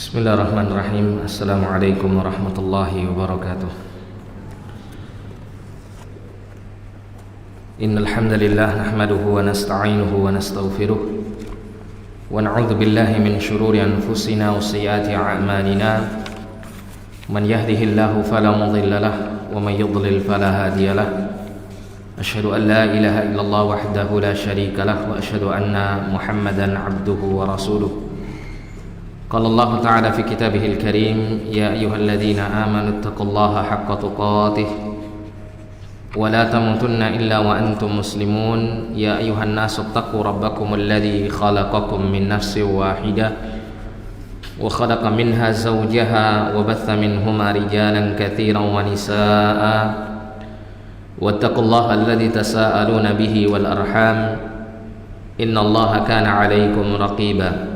Bismillahirrahmanirrahim. Assalamualaikum warahmatullahi wabarakatuh. Innal hamdalillah nahmaduhu wa nasta'inuhu wa nastaghfiruh wa na'udzu billahi min shururi anfusina wa sayyiati a'malina. Man yahdihillahu fala mudilla lahu wa man yudlil fala hadiya lahu. Asyhadu an la ilaha illallah wahdahu la syarika lahu wa asyhadu anna Muhammadan 'abduhu wa rasuluh. Qala Allah Ta'ala fi kitabihil karim, ya ayyuhalladzina amanu taqullaha haqqa tuqatih wa la tamutunna illa wa antum muslimun. Ya ayyuhan nasu taqu rabbakumul ladzi khalaqakum min nafsin wahidah wa khalaqa minha zawjaha wa batha minhuma rijalan katsiran wa nisaa'a wattaqullaha alladzi tasaaluna bihi wal arham innallaha kana 'alaikum raqiba.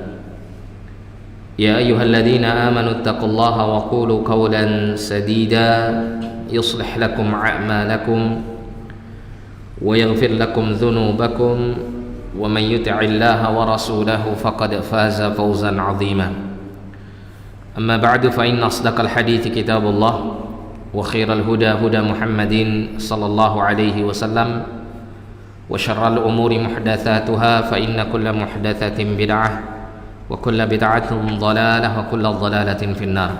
Ya ayyuhalladzina amanu taqullaha wa qulu qawlan sadida yuslih lakum a'malakum wa yaghfir lakum dhunubakum wa man yuti'illaha wa rasulahu faqad faza fawzan 'azima. Amma ba'du, fa inna asdaqal hadithi kitabullah wa khairal huda huda Muhammadin sallallahu alaihi wasallam wa syarral umuri muhdatsatuha fa inna kulla muhdatsatin bid'ah wa kulla bid'atin dhalalah wa kulla dhalalatin finnar.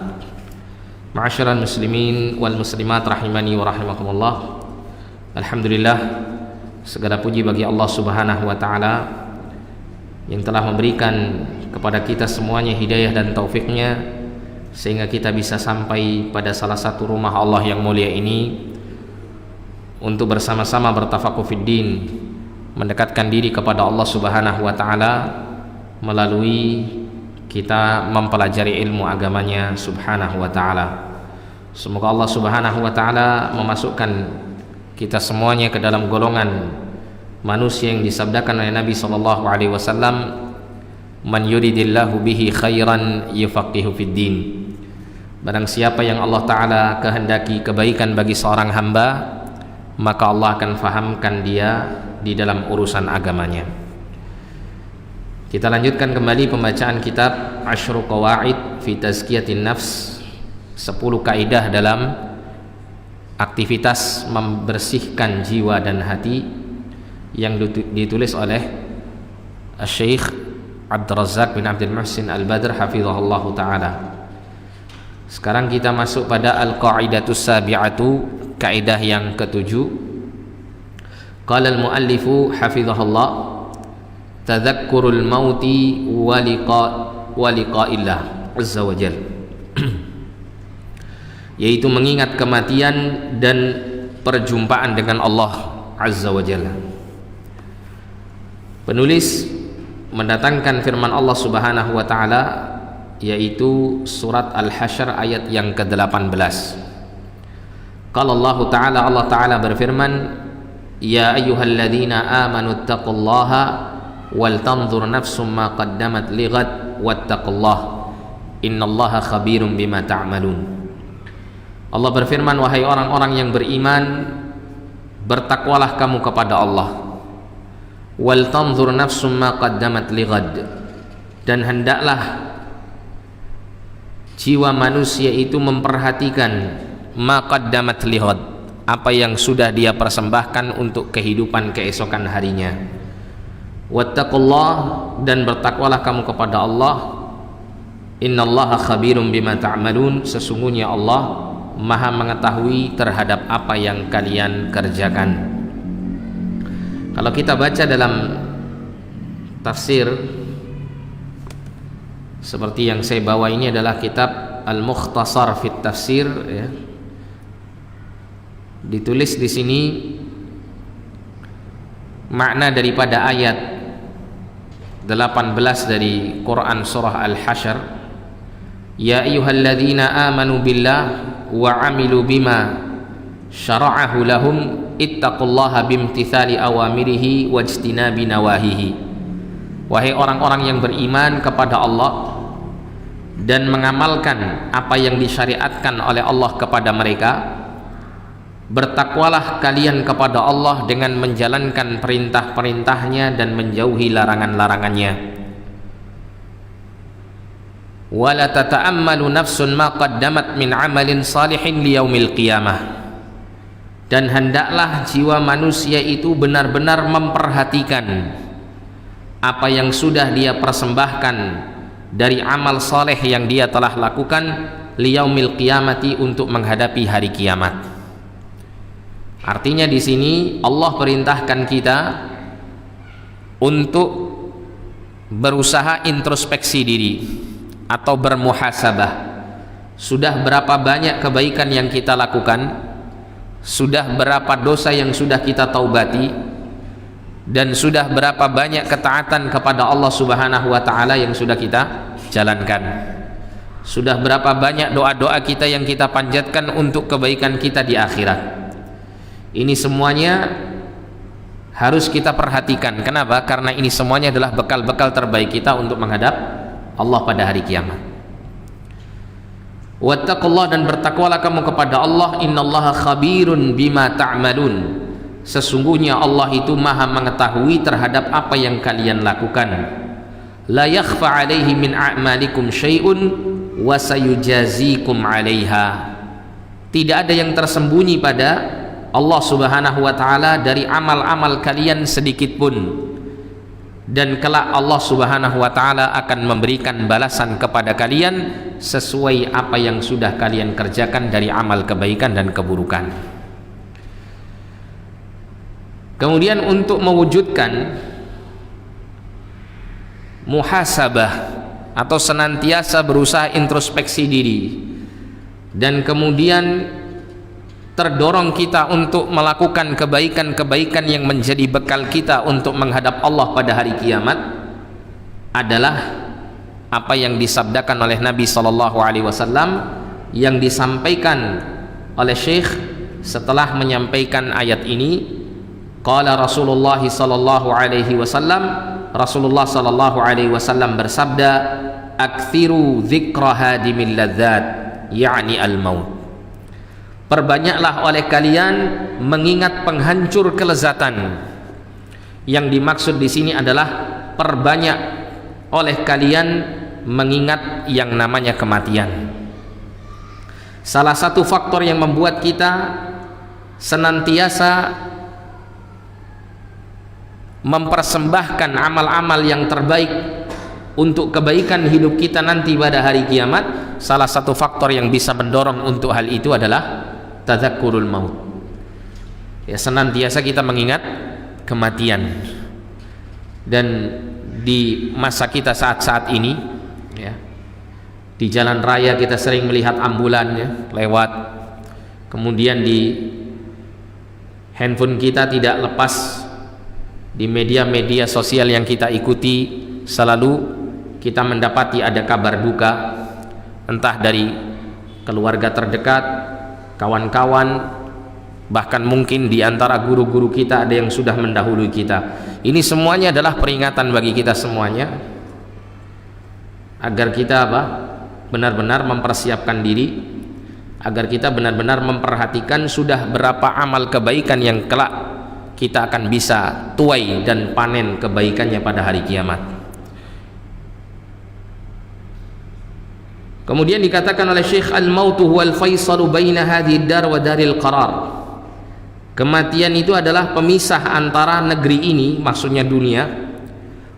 Ma'asyiral muslimin wal muslimat rahimani wa rahimakumullah. Alhamdulillah, segala puji bagi Allah Subhanahu wa taala yang telah memberikan kepada kita semuanya hidayah dan taufiknya sehingga kita bisa sampai pada salah satu rumah Allah yang mulia ini untuk bersama-sama bertafakuh fiddin, mendekatkan diri kepada Allah Subhanahu wa taala melalui kita mempelajari ilmu agamanya Subhanahu wa ta'ala. Semoga Allah Subhanahu wa ta'ala memasukkan kita semuanya ke dalam golongan manusia yang disabdakan oleh Nabi sallallahu alaihi wasallam, man yuridillahu bihi khairan yufaqihu fid din. Barang siapa yang Allah ta'ala kehendaki kebaikan bagi seorang hamba, maka Allah akan fahamkan dia di dalam urusan agamanya. Kita lanjutkan kembali pembacaan kitab Asyru Qawaid fi Tazkiyatin Nafs, 10 kaidah dalam aktivitas membersihkan jiwa dan hati, yang ditulis oleh Syekh Abdul Razzaq bin Abdul Muhsin Al-Badr hafizahullah ta'ala. Sekarang kita masuk pada Al-Qa'idatus Sabi'atu, kaidah yang ketujuh. Qala al-muallifu hafizahullah, tadhakkurul mauti wa liqa'illah azza wa jal, yaitu mengingat kematian dan perjumpaan dengan Allah azza wa jalla. Penulis mendatangkan firman Allah Subhanahu wa taala, yaitu surat Al-Hasyr ayat yang ke-18. Qala Allah taala, Allah taala berfirman, ya ayyuhalladzina amanu taqullaha wal tanzur nafsum ma qaddamat lighad wattaqullah innallaha khabirum bima ta'malun. Allah berfirman, wahai orang-orang yang beriman, bertakwalah kamu kepada Allah. Wal tanzur nafsum ma qaddamat lighad, dan hendaklah jiwa manusia itu memperhatikan ma qaddamat lighad, apa yang sudah dia persembahkan untuk kehidupan keesokan harinya. Wattaqullah, dan bertakwalah kamu kepada Allah. Innallaha khabirum bima ta'malun, sesungguhnya Allah maha mengetahui terhadap apa yang kalian kerjakan. Kalau kita baca dalam tafsir seperti yang saya bawa ini adalah kitab Al-Mukhtasar fit Tafsir, ya. Ditulis di sini makna daripada ayat 18 dari Quran surah Al-Hasyr, ya ayyuhalladzina amanu billah wa amilu bima syara'ahu lahum ittaqullaha bimtithali awamirihi wajtinabi nawahihi. Wahai orang-orang yang beriman kepada Allah dan mengamalkan apa yang disyariatkan oleh Allah kepada mereka, bertakwalah kalian kepada Allah dengan menjalankan perintah-perintahnya dan menjauhi larangan-larangannya. wa la tata'ammalu nafsun ma qaddamat min amalin salihin liyaumil qiyamah. Dan hendaklah jiwa manusia itu benar-benar memperhatikan apa yang sudah dia persembahkan dari amal soleh yang dia telah lakukan liyaumil qiyamati, untuk menghadapi hari kiamat. Artinya di sini Allah perintahkan kita untuk berusaha introspeksi diri atau bermuhasabah. Sudah berapa banyak kebaikan yang kita lakukan? Sudah berapa dosa yang sudah kita taubati? Dan sudah berapa banyak ketaatan kepada Allah Subhanahu wa taala yang sudah kita jalankan? Sudah berapa banyak doa-doa kita yang kita panjatkan untuk kebaikan kita di akhirat? Ini semuanya harus kita perhatikan. Kenapa? Karena ini semuanya adalah bekal-bekal terbaik kita untuk menghadap Allah pada hari kiamat. Wattaqullah, dan bertakwalah kamu kepada Allah. Innallaha khabirun bima ta'malun. Sesungguhnya Allah itu maha mengetahui terhadap apa yang kalian lakukan. La yakhfa alaihi min a'malikum syai'un wa sayujazikum 'alaiha. Tidak ada yang tersembunyi pada Allah Subhanahu wa taala dari amal-amal kalian sedikit pun. Dan kelak Allah Subhanahu wa taala akan memberikan balasan kepada kalian sesuai apa yang sudah kalian kerjakan dari amal kebaikan dan keburukan. Kemudian untuk mewujudkan muhasabah atau senantiasa berusaha introspeksi diri, dan kemudian terdorong kita untuk melakukan kebaikan-kebaikan yang menjadi bekal kita untuk menghadap Allah pada hari kiamat, adalah apa yang disabdakan oleh Nabi SAW, yang disampaikan oleh Syekh setelah menyampaikan ayat ini. Qala Rasulullah SAW, Rasulullah SAW bersabda, aktsiru dzikra hadimil ladzat, yakni al-maut. Perbanyaklah oleh kalian mengingat penghancur kelezatan. Yang dimaksud di sini adalah perbanyak oleh kalian mengingat yang namanya kematian. Salah satu faktor yang membuat kita senantiasa mempersembahkan amal-amal yang terbaik untuk kebaikan hidup kita nanti pada hari kiamat, salah satu faktor yang bisa mendorong untuk hal itu adalah tadzakkurul maut. Ya, senantiasa kita mengingat kematian. Dan di masa kita saat-saat ini, ya, di jalan raya kita sering melihat ambulannya lewat, kemudian di handphone kita tidak lepas, di media-media sosial yang kita ikuti selalu kita mendapati ada kabar duka, entah dari keluarga terdekat, kawan-kawan, bahkan mungkin di antara guru-guru kita ada yang sudah mendahului kita. Ini semuanya adalah peringatan bagi kita semuanya agar kita benar-benar mempersiapkan diri, agar kita benar-benar memperhatikan sudah berapa amal kebaikan yang kelak kita akan bisa tuai dan panen kebaikannya pada hari kiamat. Kemudian dikatakan oleh Syekh, al-mautu huwal faisalu baina hadhihi dar wa daril qarar. Kematian itu adalah pemisah antara negeri ini, maksudnya dunia,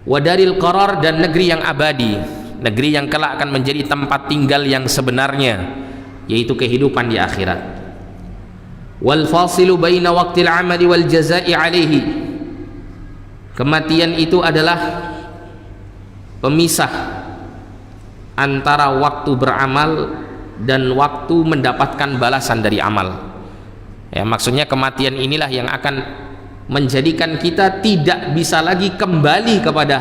wa daril qarar, dan negeri yang abadi, negeri yang kelak akan menjadi tempat tinggal yang sebenarnya, yaitu kehidupan di akhirat. Wal fasilu baina waqtil amali wal jazaa'i alaihi. Kematian itu adalah pemisah antara waktu beramal dan waktu mendapatkan balasan dari amal. Ya, maksudnya kematian inilah yang akan menjadikan kita tidak bisa lagi kembali kepada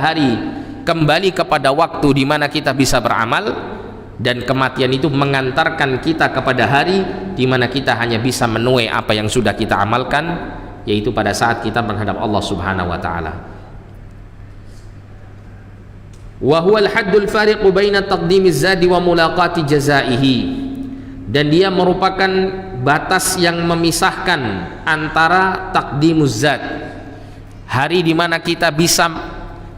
waktu di mana kita bisa beramal, dan kematian itu mengantarkan kita kepada hari di mana kita hanya bisa menuai apa yang sudah kita amalkan, yaitu pada saat kita menghadap Allah Subhanahu wa taala. Wa huwal haddul fariqu baina taqdimiz zadi wa mulaqati jazaihi. Dan dia merupakan batas yang memisahkan antara taqdimuz zad, hari di mana kita bisa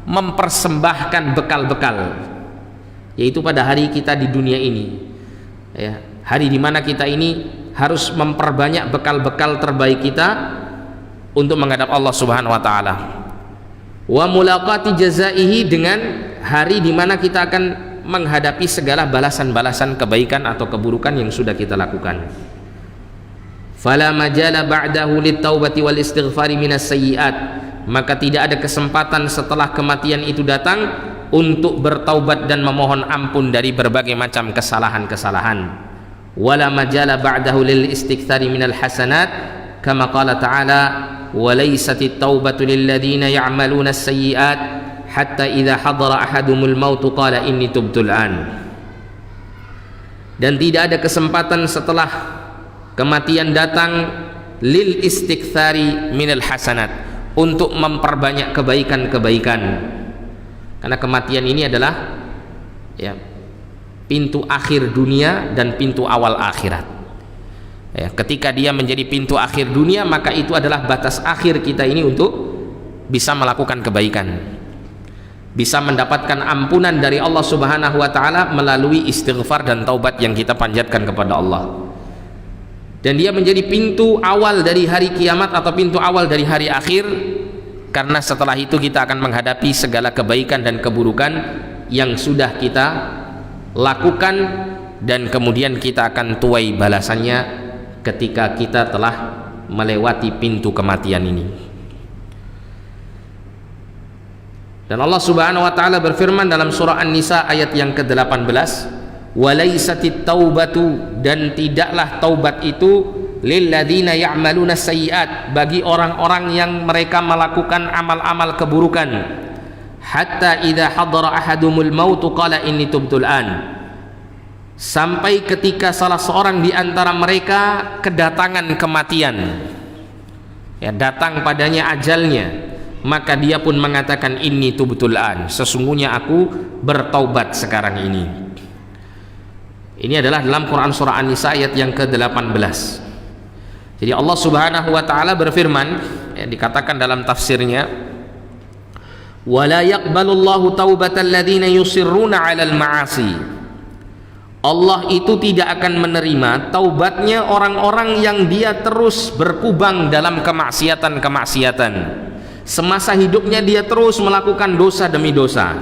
mempersembahkan bekal-bekal, yaitu pada hari kita di dunia ini, ya, hari dimana kita ini harus memperbanyak bekal-bekal terbaik kita untuk menghadap Allah Subhanahu wa taala. Wa mulaqati jazaihi, dengan hari dimana kita akan menghadapi segala balasan-balasan kebaikan atau keburukan yang sudah kita lakukan. Fala majala ba'dahu lit-taubati wal istighfari minas sayyi'at, maka tidak ada kesempatan setelah kematian itu datang untuk bertaubat dan memohon ampun dari berbagai macam kesalahan-kesalahan. Wala majala ba'dahu lil istikthari minal hasanat, kama qala ta'ala wa laysatit taubatu lil ladzina ya'maluna as-sayyi'at hatta idza hadara ahadumul maut qala inni tubtul an. Dan tidak ada kesempatan setelah kematian datang lil istikthari minal hasanat, untuk memperbanyak kebaikan-kebaikan, karena kematian ini adalah, ya, pintu akhir dunia dan pintu awal akhirat, ya. Ketika dia menjadi pintu akhir dunia, maka itu adalah batas akhir kita ini untuk bisa melakukan kebaikan, bisa mendapatkan ampunan dari Allah Subhanahu wa taala melalui istighfar dan taubat yang kita panjatkan kepada Allah. Dan dia menjadi pintu awal dari hari kiamat atau pintu awal dari hari akhir, karena setelah itu kita akan menghadapi segala kebaikan dan keburukan yang sudah kita lakukan, dan kemudian kita akan tuai balasannya ketika kita telah melewati pintu kematian ini. Dan Allah Subhanahu wa taala berfirman dalam surah An-Nisa ayat yang ke-18, walaisatit taubatu, dan tidaklah taubat itu lilladzina ya'maluna sayyi'at, bagi orang-orang yang mereka melakukan amal-amal keburukan, hatta idza hadara ahadumul maut qala inni tubtul an, sampai ketika salah seorang di antara mereka kedatangan kematian, ya, datang padanya ajalnya, maka dia pun mengatakan inni tubtul an, sesungguhnya aku bertaubat sekarang ini. Ini adalah dalam Quran surah An-Nisa ayat yang ke-18. Jadi Allah Subhanahu wa taala berfirman, ya, dikatakan dalam tafsirnya, wala yaqbalullahu taubatal ladzina yusirruna 'alal ma'asi. Allah itu tidak akan menerima taubatnya orang-orang yang dia terus berkubang dalam kemaksiatan-kemaksiatan. Semasa hidupnya dia terus melakukan dosa demi dosa.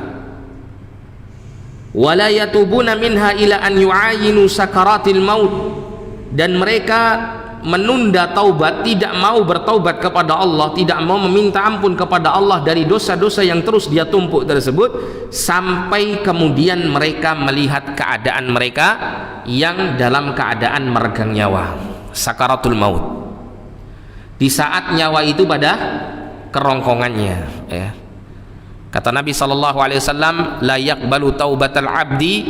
Wala yatubuna minha ila an yu'ayinu sakaratil maut, dan mereka menunda taubat, tidak mau bertaubat kepada Allah, tidak mau meminta ampun kepada Allah dari dosa-dosa yang terus dia tumpuk tersebut, sampai kemudian mereka melihat keadaan mereka yang dalam keadaan meregang nyawa, sakaratul maut, di saat nyawa itu pada kerongkongannya, ya. Kata Nabi SAW, la yaqbalu taubatal abdi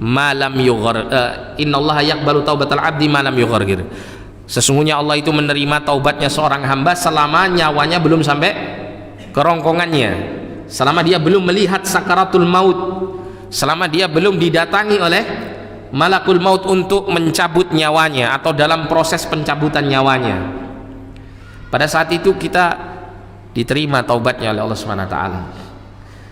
ma lam yughar, innallaha yaqbalu taubatal abdi ma lam yughargir. Sesungguhnya Allah itu menerima taubatnya seorang hamba selama nyawanya belum sampai kerongkongannya, selama dia belum melihat sakaratul maut, selama dia belum didatangi oleh malakul maut untuk mencabut nyawanya atau dalam proses pencabutan nyawanya. Pada saat itu kita diterima taubatnya oleh Allah Subhanahu wa taala.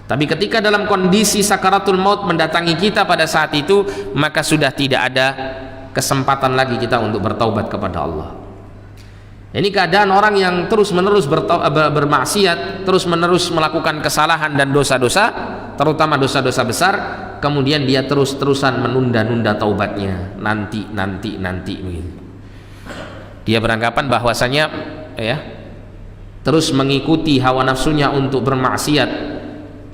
Tapi ketika dalam kondisi sakaratul maut mendatangi kita pada saat itu, maka sudah tidak ada kesempatan lagi kita untuk bertaubat kepada Allah. Ini keadaan orang yang terus-menerus bermaksiat, terus-menerus melakukan kesalahan dan dosa-dosa, terutama dosa-dosa besar, kemudian dia terus-terusan menunda-nunda taubatnya, nanti begitu. Dia beranggapan bahwasanya, ya, terus mengikuti hawa nafsunya untuk bermaksiat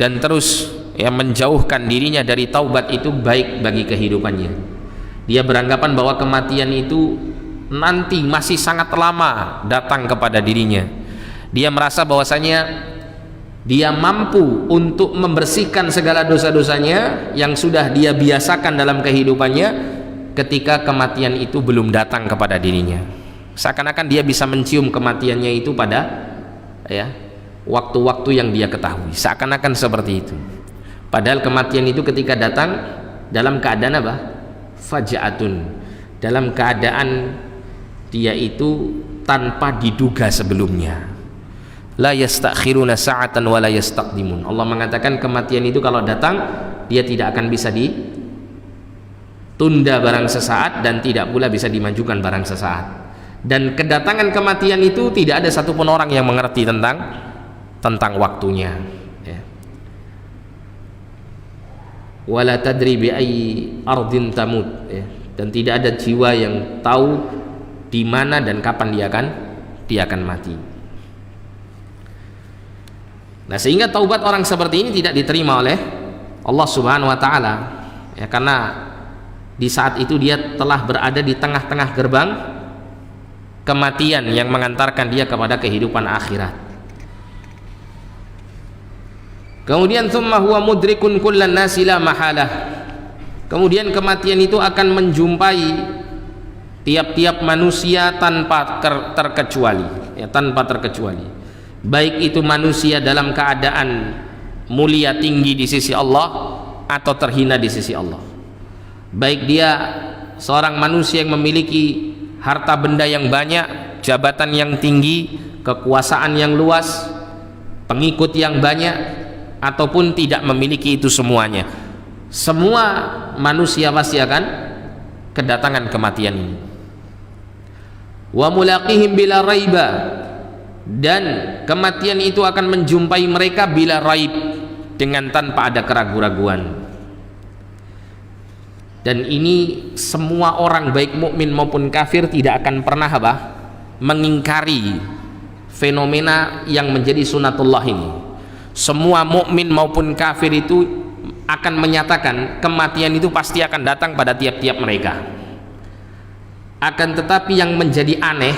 dan terus, ya, menjauhkan dirinya dari taubat itu baik bagi kehidupannya. Dia beranggapan bahwa kematian itu nanti masih sangat lama datang kepada dirinya. Dia merasa bahwasanya dia mampu untuk membersihkan segala dosa-dosanya yang sudah dia biasakan dalam kehidupannya ketika kematian itu belum datang kepada dirinya. Seakan-akan dia bisa mencium kematiannya itu pada, ya, waktu-waktu yang dia ketahui, seakan-akan seperti itu. Padahal kematian itu ketika datang dalam keadaan apa? Faja'atun, dalam keadaan dia itu tanpa diduga sebelumnya. La yastakhiruna sa'atan wa la yastaqdimun. Allah mengatakan kematian itu kalau datang dia tidak akan bisa ditunda barang sesaat dan tidak pula bisa dimajukan barang sesaat. Dan kedatangan kematian itu tidak ada satupun orang yang mengerti tentang waktunya, ya. Wala tadri bi ayyi ardin tamut, ya. Dan tidak ada jiwa yang tahu di mana dan kapan dia akan mati. Nah, sehingga taubat orang seperti ini tidak diterima oleh Allah Subhanahu wa taala, ya, karena di saat itu dia telah berada di tengah-tengah gerbang kematian yang mengantarkan dia kepada kehidupan akhirat. Kemudian tsumma huwa mudrikun kullan nasi la mahalah. Kemudian kematian itu akan menjumpai tiap-tiap manusia tanpa terkecuali, ya, tanpa terkecuali. Baik itu manusia dalam keadaan mulia tinggi di sisi Allah atau terhina di sisi Allah. Baik dia seorang manusia yang memiliki harta benda yang banyak, jabatan yang tinggi, kekuasaan yang luas, pengikut yang banyak, ataupun tidak memiliki itu semuanya. Semua manusia pasti akan kedatangan kematian ini. Wa mulaqihim bila raiba, dan kematian itu akan menjumpai mereka bila raib, dengan tanpa ada keraguan-raguan. Dan ini semua orang baik mukmin maupun kafir tidak akan pernah mengingkari fenomena yang menjadi sunatullah ini. Semua mukmin maupun kafir itu akan menyatakan kematian itu pasti akan datang pada tiap-tiap mereka. Akan tetapi yang menjadi aneh,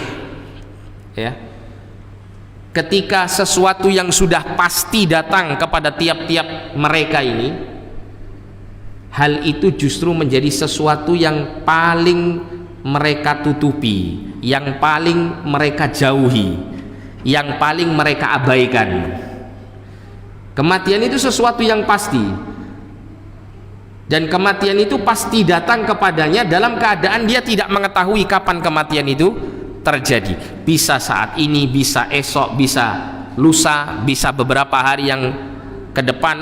ya, ketika sesuatu yang sudah pasti datang kepada tiap-tiap mereka ini, hal itu justru menjadi sesuatu yang paling mereka tutupi, yang paling mereka jauhi, yang paling mereka abaikan. Kematian itu sesuatu yang pasti, dan kematian itu pasti datang kepadanya dalam keadaan dia tidak mengetahui kapan kematian itu terjadi. Bisa saat ini, bisa esok, bisa lusa, bisa beberapa hari yang ke depan,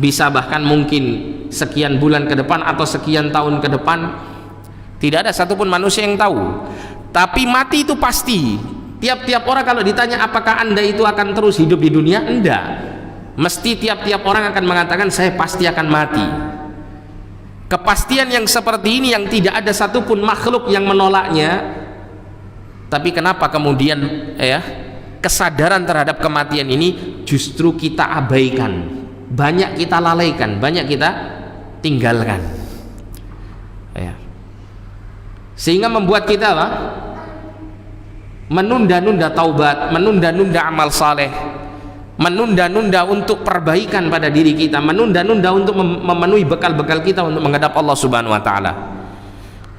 bisa bahkan mungkin sekian bulan ke depan atau sekian tahun ke depan. Tidak ada satupun manusia yang tahu. Tapi mati itu pasti. Tiap-tiap orang kalau ditanya apakah anda itu akan terus hidup di dunia, enggak. Mesti tiap-tiap orang akan mengatakan saya pasti akan mati. Kepastian yang seperti ini yang tidak ada satupun makhluk yang menolaknya. Tapi kenapa kemudian, ya, kesadaran terhadap kematian ini justru kita abaikan, banyak kita lalaikan, banyak kita tinggalkan, ya. Sehingga membuat kita menunda-nunda taubat, menunda-nunda amal saleh, menunda-nunda untuk perbaikan pada diri kita, menunda-nunda untuk memenuhi bekal-bekal kita untuk menghadap Allah Subhanahu wa taala,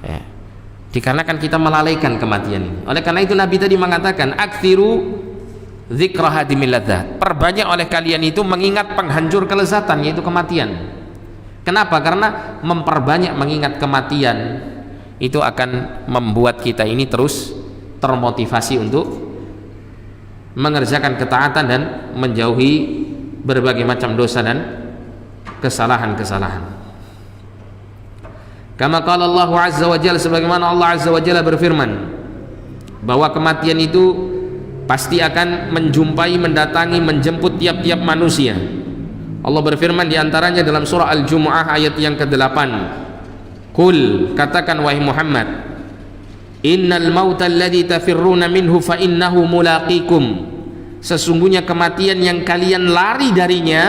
ya. Dikarenakan kita melalaikan kematian ini. Oleh karena itu Nabi tadi mengatakan aktsiru dzikra hadimil ladzat, perbanyak oleh kalian itu mengingat penghancur kelezatan, yaitu kematian. Kenapa? Karena memperbanyak mengingat kematian itu akan membuat kita ini terus termotivasi untuk mengerjakan ketaatan dan menjauhi berbagai macam dosa dan kesalahan-kesalahan. Kama qala Allah azza wa jalla, sebagaimana Allah azza wa jalla berfirman bahwa kematian itu pasti akan menjumpai, mendatangi, menjemput tiap-tiap manusia. Allah berfirman diantaranya dalam surah Al-Jumu'ah ayat yang ke-8, Qul, katakan wahai Muhammad, innal mauta alladhi tafirruna minhu fa innahu mulaqikum, sesungguhnya kematian yang kalian lari darinya,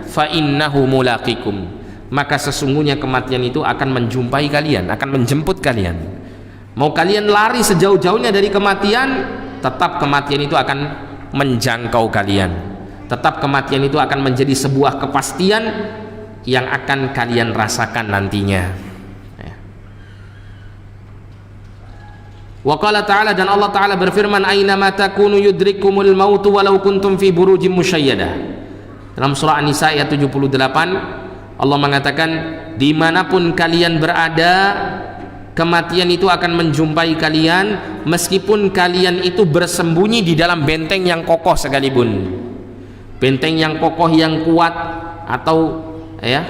fa innahu mulaqikum, maka sesungguhnya kematian itu akan menjumpai kalian, akan menjemput kalian. Mau kalian lari sejauh-jauhnya dari kematian, tetap kematian itu akan menjangkau kalian. Tetap kematian itu akan menjadi sebuah kepastian yang akan kalian rasakan nantinya. Wa qala ta'ala, dan Allah Ta'ala berfirman, aina ma takunu yudrikumul mautu walau kuntum fi burujim musyayyadah. Dalam surah An-Nisa ayat 78, Allah mengatakan dimanapun kalian berada, kematian itu akan menjumpai kalian meskipun kalian itu bersembunyi di dalam benteng yang kokoh sekalipun. Benteng yang kokoh, yang kuat, atau, ya,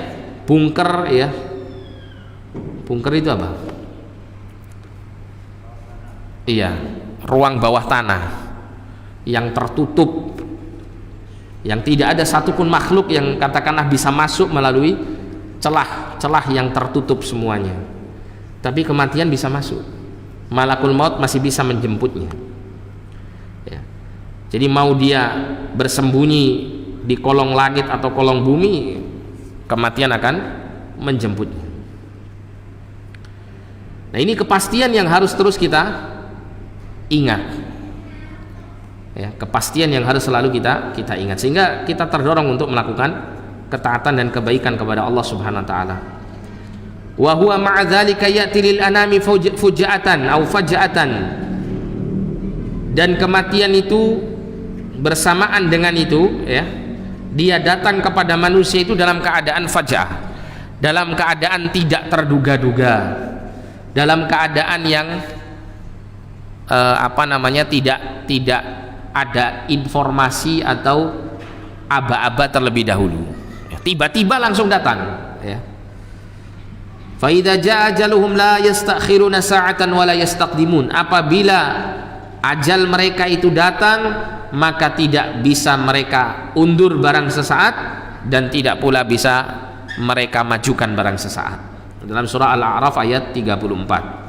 bunker ya. Bunker itu apa? Iya, ruang bawah tanah yang tertutup, yang tidak ada satupun makhluk yang katakanlah bisa masuk melalui celah-celah yang tertutup semuanya. Tapi kematian bisa masuk. Malakul maut masih bisa menjemputnya. Ya. Jadi mau dia bersembunyi di kolong langit atau kolong bumi, kematian akan menjemputnya. Nah, ini kepastian yang harus terus kita ingat. Ya, kepastian yang harus selalu kita ingat, sehingga kita terdorong untuk melakukan ketaatan dan kebaikan kepada Allah Subhanahu wa taala. Wa huwa ma'a dzalika ya'ti lil anami fuja'atan au faja'atan. Dan kematian itu bersamaan dengan itu ya, dia datang kepada manusia itu dalam keadaan faja'ah, dalam keadaan tidak terduga-duga, dalam keadaan yang tidak ada informasi atau aba-aba terlebih dahulu. Tiba-tiba langsung datang ya. Fa idza jaa ajaluhum la yastakhiruna sa'atan wa la yastaqdimun. Apabila ajal mereka itu datang, maka tidak bisa mereka undur barang sesaat dan tidak pula bisa mereka majukan barang sesaat. Dalam surah Al-A'raf ayat 34.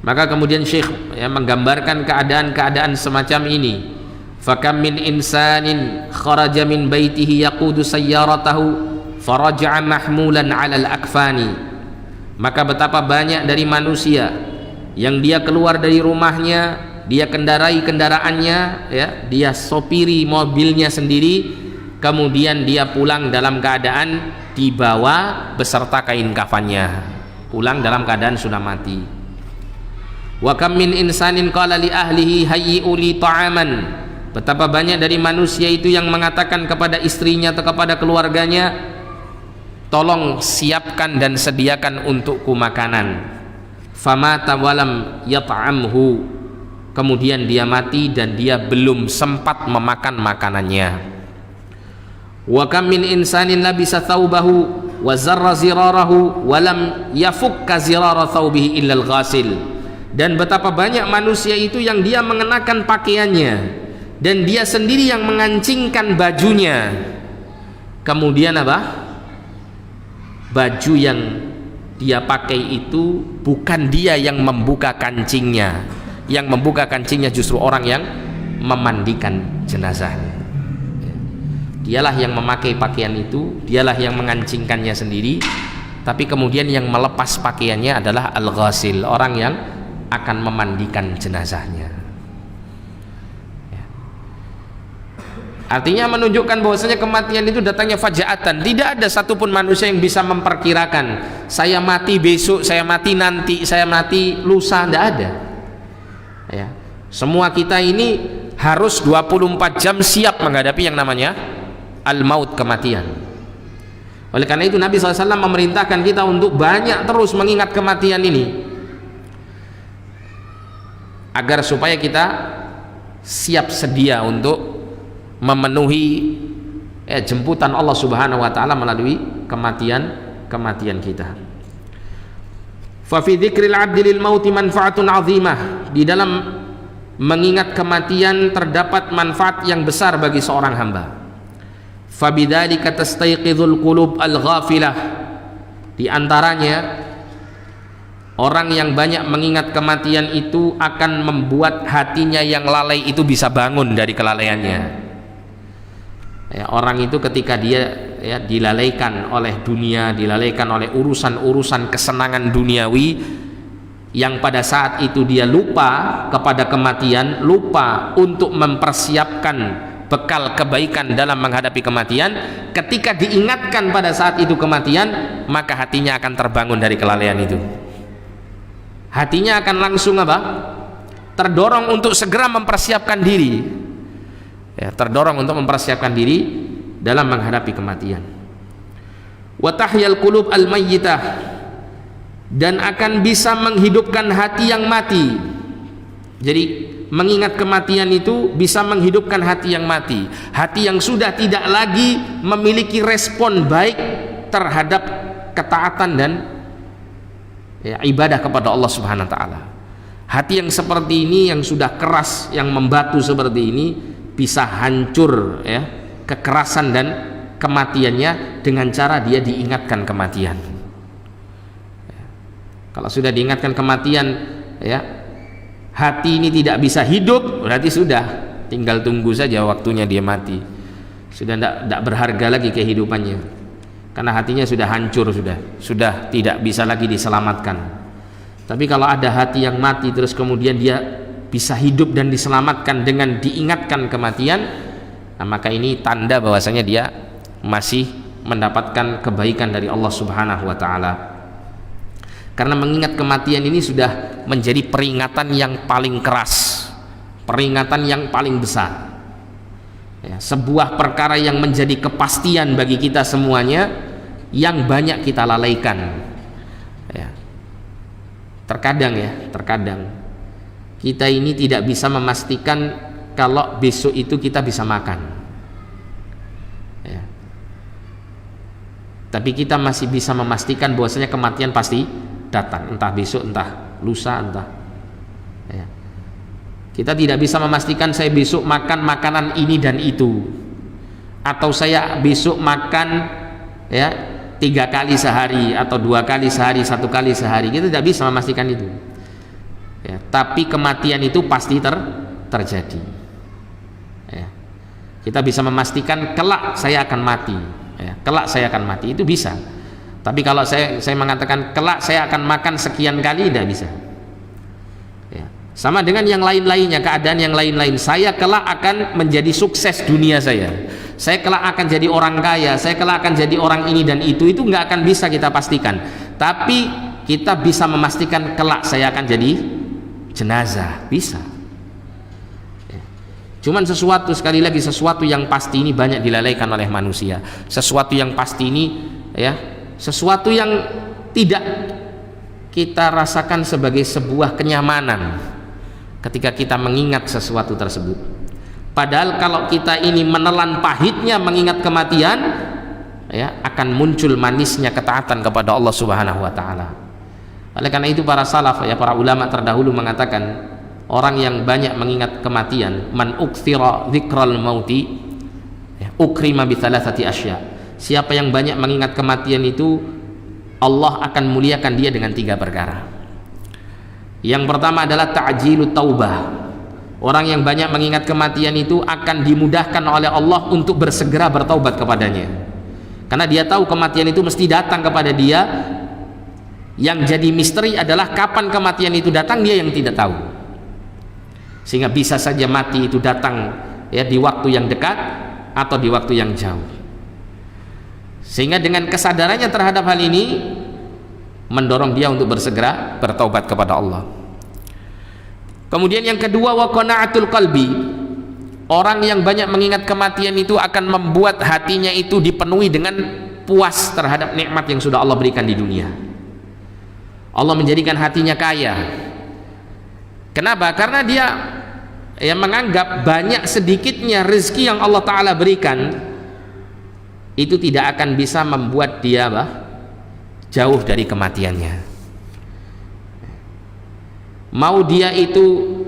Maka kemudian Syekh ya, menggambarkan keadaan-keadaan semacam ini. Fakam min insanin kharaja min baitihi yaqudu sayyaratahu faraja'a mahmulan 'alal akfani. Maka betapa banyak dari manusia yang dia keluar dari rumahnya, dia kendarai kendaraannya ya, dia sopiri mobilnya sendiri, kemudian dia pulang dalam keadaan dibawa beserta kain kafannya, pulang dalam keadaan sudah mati. Wa kam min insanin qala li ahlihi hayyi'u li ta'aman. Betapa banyak dari manusia itu yang mengatakan kepada istrinya atau kepada keluarganya, tolong siapkan dan sediakan untukku makanan. Famata walam yat'amhu. Kemudian dia mati dan dia belum sempat memakan makanannya. Wa kam min insanin labisa thawbahu wa zarra zirarahu wa lam yafukka zirara thawbihi illa al-ghasil. Dan betapa banyak manusia itu yang dia mengenakan pakaiannya dan dia sendiri yang mengancingkan bajunya, kemudian apa? Baju yang dia pakai itu bukan dia yang membuka kancingnya, yang membuka kancingnya justru orang yang memandikan jenazah. Dialah yang memakai pakaian itu, dialah yang mengancingkannya sendiri, tapi kemudian yang melepas pakaiannya adalah al-ghasil, orang yang akan memandikan jenazahnya. Artinya menunjukkan bahwasanya kematian itu datangnya faja'atan. Tidak ada satupun manusia yang bisa memperkirakan saya mati besok, saya mati nanti, saya mati lusa, tidak ada ya. Semua kita ini harus 24 jam siap menghadapi yang namanya al-maut, kematian. Oleh karena itu Nabi SAW memerintahkan kita untuk banyak terus mengingat kematian ini, agar supaya kita siap sedia untuk memenuhi jemputan Allah Subhanahu wa taala melalui kematian kita. Fa fi dzikril 'abdi lil mauti manfaatun 'azimah. Di dalam mengingat kematian terdapat manfaat yang besar bagi seorang hamba. Fa bidzalika tastayqidhul qulub al-ghafilah. Di antaranya orang yang banyak mengingat kematian itu akan membuat hatinya yang lalai itu bisa bangun dari kelalaiannya. Ya, orang itu ketika dia ya, dilalaikan oleh dunia, dilalaikan oleh urusan-urusan kesenangan duniawi, yang pada saat itu dia lupa kepada kematian, lupa untuk mempersiapkan bekal kebaikan dalam menghadapi kematian. Ketika diingatkan pada saat itu kematian, maka hatinya akan terbangun dari kelalaian itu. Hatinya akan langsung apa? Terdorong untuk segera mempersiapkan diri. Ya, terdorong untuk mempersiapkan diri dalam menghadapi kematian. Wa tahyal qulub al-mayyitah, dan akan bisa menghidupkan hati yang mati. Jadi mengingat kematian itu bisa menghidupkan hati yang mati, hati yang sudah tidak lagi memiliki respon baik terhadap ketaatan dan ibadah kepada Allah Subhanahu wa taala. Hati yang seperti ini, yang sudah keras, yang membatu seperti ini, bisa hancur kekerasan dan kematiannya dengan cara dia diingatkan kematian. Kalau sudah diingatkan kematian, hati ini tidak bisa hidup, berarti sudah, tinggal tunggu saja waktunya dia mati. Sudah tidak berharga lagi kehidupannya, karena hatinya sudah hancur, sudah tidak bisa lagi diselamatkan. Tapi kalau ada hati yang mati terus kemudian dia bisa hidup dan diselamatkan dengan diingatkan kematian, maka ini tanda bahwasanya dia masih mendapatkan kebaikan dari Allah Subhanahu wa taala. Karena mengingat kematian ini sudah menjadi peringatan yang paling keras, peringatan yang paling besar. Sebuah perkara yang menjadi kepastian bagi kita semuanya, yang banyak kita lalaikan. Terkadang kita ini tidak bisa memastikan kalau besok itu kita bisa makan, tapi kita masih bisa memastikan bahwasanya kematian pasti datang, entah besok, entah lusa, entah. Kita tidak bisa memastikan saya besok makan makanan ini dan itu, atau saya besok makan 3 kali sehari atau 2 kali sehari, 1 kali sehari. Kita tidak bisa memastikan itu. Tapi kematian itu pasti terjadi. Kita bisa memastikan kelak saya akan mati. Kelak saya akan mati itu bisa. Tapi kalau saya mengatakan kelak saya akan makan sekian kali, tidak bisa. Sama dengan yang lain-lainnya, keadaan yang lain-lain. Saya kelak akan menjadi sukses dunia saya kelak akan jadi orang kaya, saya kelak akan jadi orang ini dan itu nggak akan bisa kita pastikan. Tapi kita bisa memastikan kelak saya akan jadi jenazah, bisa. Cuman sekali lagi sesuatu yang pasti ini banyak dilalaikan oleh manusia. Sesuatu yang pasti ini sesuatu yang tidak kita rasakan sebagai sebuah kenyamanan ketika kita mengingat sesuatu tersebut. Padahal kalau kita ini menelan pahitnya mengingat kematian, akan muncul manisnya ketaatan kepada Allah Subhanahu wa taala. Oleh karena itu para salaf, para ulama terdahulu mengatakan, orang yang banyak mengingat kematian, man ukthira dzikral mauti ukrima bi thalathati asya. Siapa yang banyak mengingat kematian itu, Allah akan muliakan dia dengan 3 perkara. Yang pertama adalah ta'jilut taubah. Orang yang banyak mengingat kematian itu akan dimudahkan oleh Allah untuk bersegera bertaubat kepadanya, karena dia tahu kematian itu mesti datang kepada dia. Yang jadi misteri adalah kapan kematian itu datang, dia yang tidak tahu. Sehingga bisa saja mati itu datang di waktu yang dekat atau di waktu yang jauh. Sehingga dengan kesadarannya terhadap hal ini mendorong dia untuk bersegera bertaubat kepada Allah. Kemudian yang kedua, wa qana'atul qalbi. Orang yang banyak mengingat kematian itu akan membuat hatinya itu dipenuhi dengan puas terhadap nikmat yang sudah Allah berikan di dunia. Allah menjadikan hatinya kaya. Kenapa? Karena dia menganggap banyak sedikitnya rezeki yang Allah Ta'ala berikan itu tidak akan bisa membuat dia jauh dari kematiannya. Mau dia itu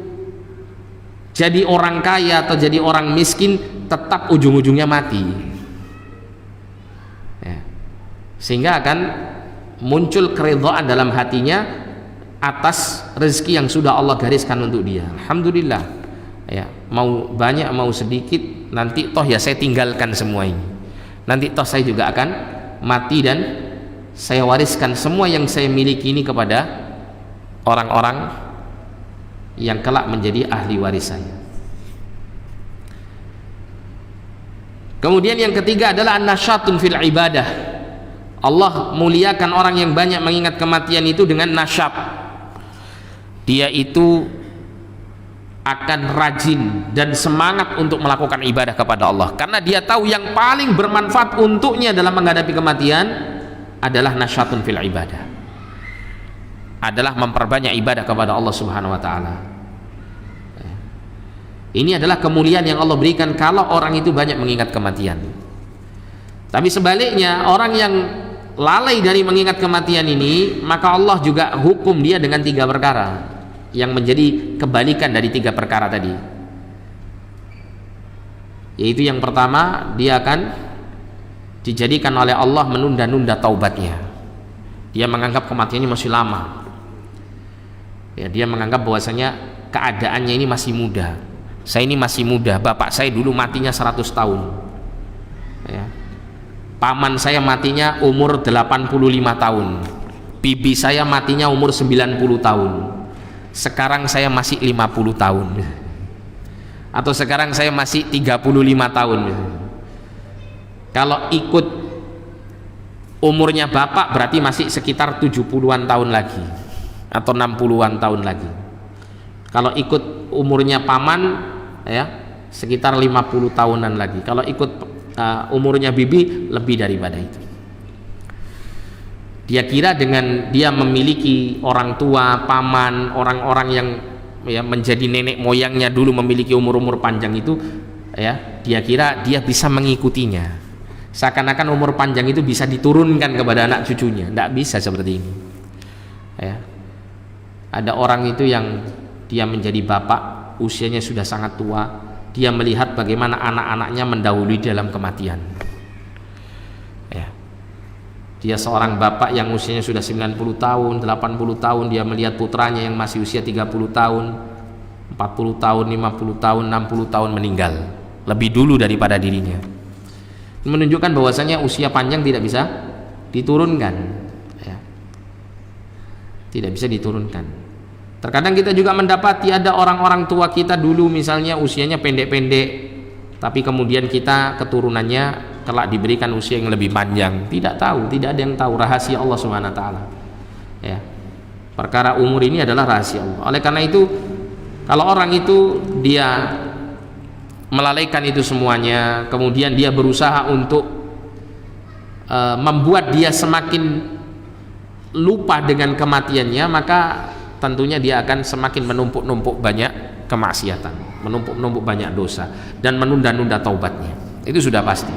jadi orang kaya atau jadi orang miskin, tetap ujung-ujungnya mati. Sehingga akan muncul keridhaan dalam hatinya atas rezeki yang sudah Allah gariskan untuk dia. Alhamdulillah, mau banyak mau sedikit, nanti toh saya tinggalkan semua ini. Nanti toh saya juga akan mati dan saya wariskan semua yang saya miliki ini kepada orang-orang yang kelak menjadi ahli waris saya. Kemudian yang ketiga adalah nasyatun fil ibadah. Allah muliakan orang yang banyak mengingat kematian itu dengan nasyat. Dia itu akan rajin dan semangat untuk melakukan ibadah kepada Allah, karena dia tahu yang paling bermanfaat untuknya dalam menghadapi kematian adalah nasyatun fil ibadah, adalah memperbanyak ibadah kepada Allah Subhanahu wa taala. Ini adalah kemuliaan yang Allah berikan kalau orang itu banyak mengingat kematian. Tapi sebaliknya, orang yang lalai dari mengingat kematian ini, maka Allah juga hukum dia dengan 3 perkara yang menjadi kebalikan dari 3 perkara tadi. Yaitu yang pertama, dia akan dijadikan oleh Allah menunda-nunda taubatnya. Dia menganggap kematian ini masih lama. Ya, dia menganggap bahwasanya keadaannya ini masih muda. Saya ini masih muda, bapak saya dulu matinya 100 tahun. Ya. Paman saya matinya umur 85 tahun. Bibi saya matinya umur 90 tahun. Sekarang saya masih 50 tahun. Atau sekarang saya masih 35 tahun. Kalau ikut umurnya bapak berarti masih sekitar 70-an tahun lagi atau 60-an tahun lagi. Kalau ikut umurnya paman ya sekitar 50 tahunan lagi. Kalau ikut umurnya bibi lebih daripada itu. Dia kira dengan dia memiliki orang tua, paman, orang-orang yang ya menjadi nenek moyangnya dulu memiliki umur-umur panjang itu, ya dia kira dia bisa mengikutinya. Seakan-akan umur panjang itu bisa diturunkan kepada anak cucunya. Tidak bisa seperti ini. Ya. Ada orang itu yang dia menjadi bapak, usianya sudah sangat tua. Dia melihat bagaimana anak-anaknya mendahului dalam kematian. Ya. Dia seorang bapak yang usianya sudah 90 tahun, 80 tahun, dia melihat putranya yang masih usia 30 tahun, 40 tahun, 50 tahun, 60 tahun meninggal lebih dulu daripada dirinya. Menunjukkan bahwasanya usia panjang tidak bisa diturunkan, ya. Tidak bisa diturunkan. Terkadang kita juga mendapati ada orang-orang tua kita dulu misalnya usianya pendek-pendek, tapi kemudian kita keturunannya kelak diberikan usia yang lebih panjang. Tidak tahu, tidak ada yang tahu, rahasia Allah Subhanahu wa taala. Ya. Perkara umur ini adalah rahasia Allah. Oleh karena itu, kalau orang itu dia melalaikan itu semuanya, kemudian dia berusaha untuk membuat dia semakin lupa dengan kematiannya, maka tentunya dia akan semakin menumpuk-numpuk banyak kemaksiatan, menumpuk-numpuk banyak dosa, dan menunda-nunda taubatnya. Itu sudah pasti.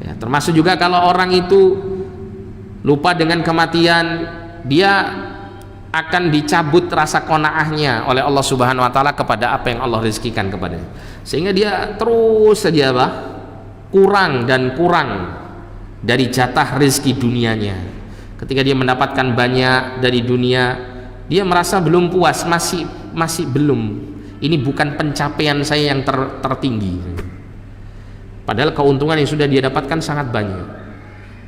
Ya, termasuk juga kalau orang itu lupa dengan kematian, dia akan dicabut rasa qanaahnya oleh Allah Subhanahu wa taala kepada apa yang Allah rezekikan kepadanya. Sehingga dia terus saja kurang dan kurang dari jatah rezeki dunianya. Ketika dia mendapatkan banyak dari dunia, dia merasa belum puas, masih belum. Ini bukan pencapaian saya yang tertinggi. Padahal keuntungan yang sudah dia dapatkan sangat banyak.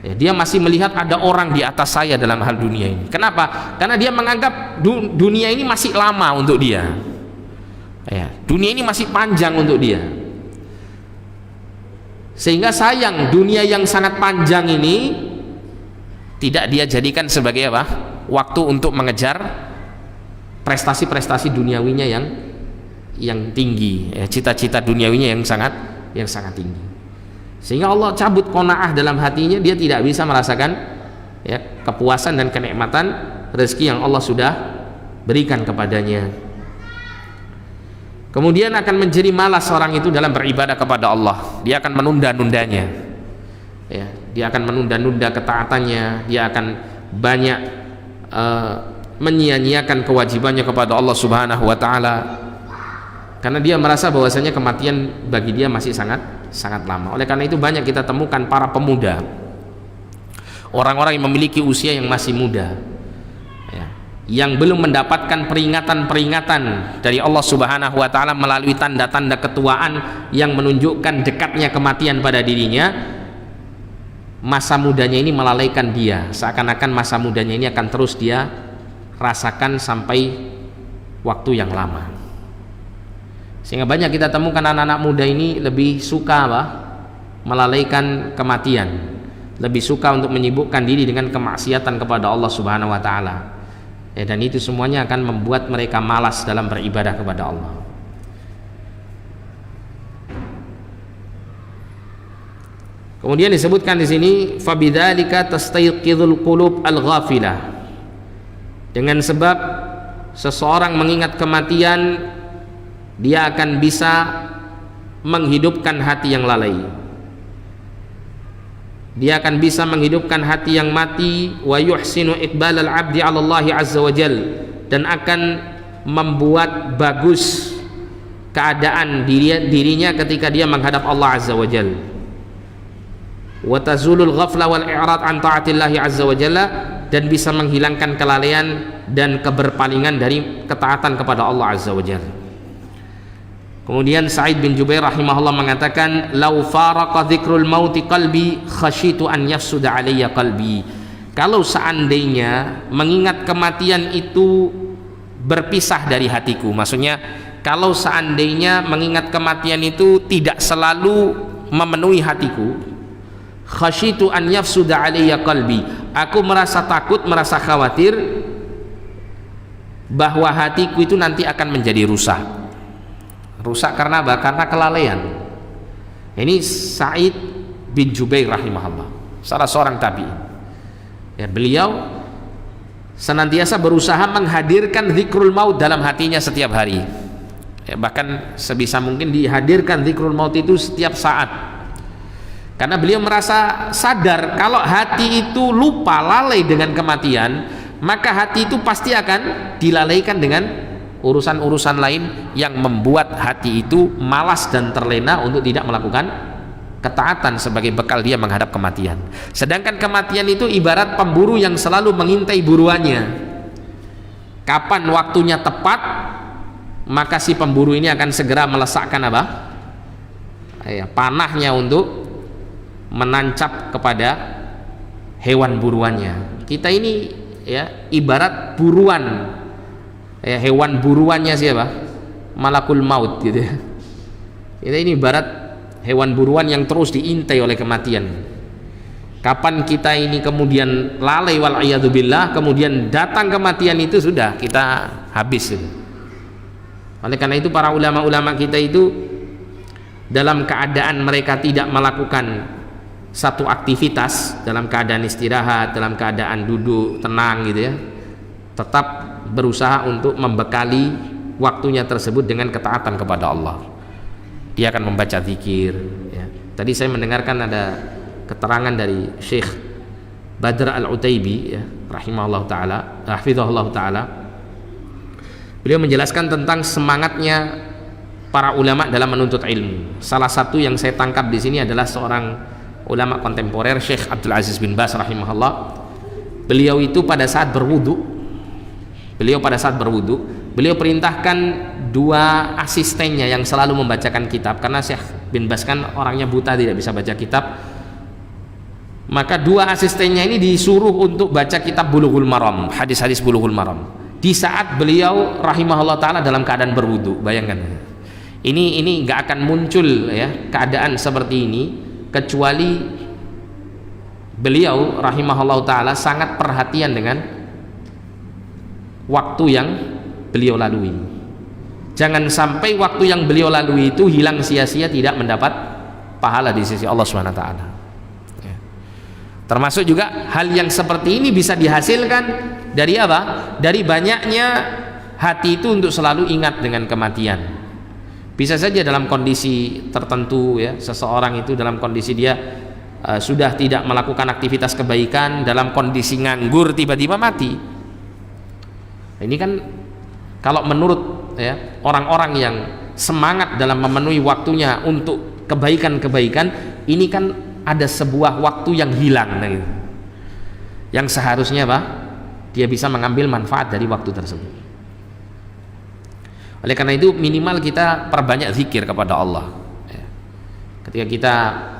Ya, dia masih melihat ada orang di atas saya dalam hal dunia ini. Kenapa? Karena dia menganggap dunia ini masih lama untuk dia. Ya, dunia ini masih panjang untuk dia. Sehingga sayang dunia yang sangat panjang ini tidak dia jadikan sebagai apa? Waktu untuk mengejar prestasi-prestasi duniawinya yang tinggi, ya, cita-cita duniawinya yang sangat tinggi. Sehingga Allah cabut qanaah dalam hatinya, dia tidak bisa merasakan ya kepuasan dan kenikmatan rezeki yang Allah sudah berikan kepadanya. Kemudian akan menjadi malas orang itu dalam beribadah kepada Allah. Dia akan menunda-nundanya. Ya, dia akan menunda-nunda ketaatannya, dia akan banyak menyia-nyiakan kewajibannya kepada Allah Subhanahu wa taala. Karena dia merasa bahwasanya kematian bagi dia masih sangat lama. Oleh karena itu banyak kita temukan para pemuda, orang-orang yang memiliki usia yang masih muda, ya, yang belum mendapatkan peringatan-peringatan dari Allah Subhanahu wa taala melalui tanda-tanda ketuaan yang menunjukkan dekatnya kematian pada dirinya. Masa mudanya ini melalaikan dia, seakan-akan masa mudanya ini akan terus dia rasakan sampai waktu yang lama. Sehingga banyak kita temukan anak-anak muda ini lebih suka melalaikan kematian, lebih suka untuk menyibukkan diri dengan kemaksiatan kepada Allah Subhanahu wa taala. Ya, dan itu semuanya akan membuat mereka malas dalam beribadah kepada Allah. Kemudian disebutkan di sini fabidzalika tastayqidul qulub al-ghafilah. Dengan sebab seseorang mengingat kematian, dia akan bisa menghidupkan hati yang lalai. dia akan bisa menghidupkan hati yang mati, wa yuhsinu iqbalal 'abdi 'ala Allah azza wa jal, dan akan membuat bagus keadaan dirinya ketika dia menghadap Allah azza wa jal. Wa tazulul ghafla wal i'rad an ta'atillahi azza wa jalla, dan bisa menghilangkan kelalaian dan keberpalingan dari ketaatan kepada Allah azza wa jalla. Kemudian Sa'id bin Jubair rahimahullah mengatakan, "Lau faraqa dzikrul mauti qalbi khasyitu an yafsuda alayya qalbi." Kalau seandainya mengingat kematian itu berpisah dari hatiku, maksudnya kalau seandainya mengingat kematian itu tidak selalu memenuhi hatiku, khasyitu an yafsuda alayya qalbi, aku merasa takut, merasa khawatir bahwa hatiku itu nanti akan menjadi rusak. Rusak karena apa? Karena kelalaian. Ini Sa'id bin Jubair rahimahullah, salah seorang tabi'in. Ya, beliau senantiasa berusaha menghadirkan zikrul maut dalam hatinya setiap hari. Ya, bahkan sebisa mungkin dihadirkan zikrul maut itu setiap saat. Karena beliau merasa sadar kalau hati itu lupa, lalai dengan kematian, maka hati itu pasti akan dilalaikan dengan urusan-urusan lain yang membuat hati itu malas dan terlena untuk tidak melakukan ketaatan sebagai bekal dia menghadap kematian. Sedangkan kematian itu ibarat pemburu yang selalu mengintai buruannya. Kapan waktunya tepat, maka si pemburu ini akan segera melesakkan apa? Panahnya untuk menancap kepada hewan buruannya. Kita ini ya ibarat buruan. Hewan buruannya siapa? Malakul maut gitu ya. Kita ini ibarat hewan buruan yang terus diintai oleh kematian. Kapan kita ini kemudian lalai wal'iyadzubillah, kemudian datang kematian, itu sudah kita habis gitu. Oleh karena itu para ulama-ulama kita itu dalam keadaan mereka tidak melakukan satu aktivitas, dalam keadaan istirahat, dalam keadaan duduk tenang gitu ya, tetap berusaha untuk membekali waktunya tersebut dengan ketaatan kepada Allah. Dia akan membaca zikir ya. Tadi saya mendengarkan ada keterangan dari Syekh Badr Al-Utaibi ya, rahimahullah ta'ala, hafizahullah ta'ala. Beliau menjelaskan tentang semangatnya para ulama dalam menuntut ilmu. Salah satu yang saya tangkap di sini adalah seorang ulama kontemporer, Syekh Abdul Aziz bin Baz rahimahullah. Beliau itu pada saat berwudu, beliau perintahkan dua asistennya yang selalu membacakan kitab, karena Syekh bin Baz kan orangnya buta, tidak bisa baca kitab. Maka dua asistennya ini disuruh untuk baca kitab Bulughul Maram, hadis-hadis Bulughul Maram, di saat beliau rahimahullah ta'ala dalam keadaan berwudu. Bayangkan, ini nggak akan muncul ya keadaan seperti ini kecuali beliau rahimahullah ta'ala sangat perhatian dengan waktu yang beliau lalui. Jangan sampai waktu yang beliau lalui itu hilang sia-sia, tidak mendapat pahala di sisi Allah Subhanahu wa taala. Ya. Termasuk juga hal yang seperti ini bisa dihasilkan dari apa? Dari banyaknya hati itu untuk selalu ingat dengan kematian. Bisa saja dalam kondisi tertentu ya, seseorang itu dalam kondisi dia sudah tidak melakukan aktivitas kebaikan, dalam kondisi nganggur tiba-tiba mati. Ini kan kalau menurut ya orang-orang yang semangat dalam memenuhi waktunya untuk kebaikan-kebaikan, ini kan ada sebuah waktu yang hilang gitu, yang seharusnya apa? Dia bisa mengambil manfaat dari waktu tersebut. Oleh karena itu minimal kita perbanyak zikir kepada Allah ya. Ketika kita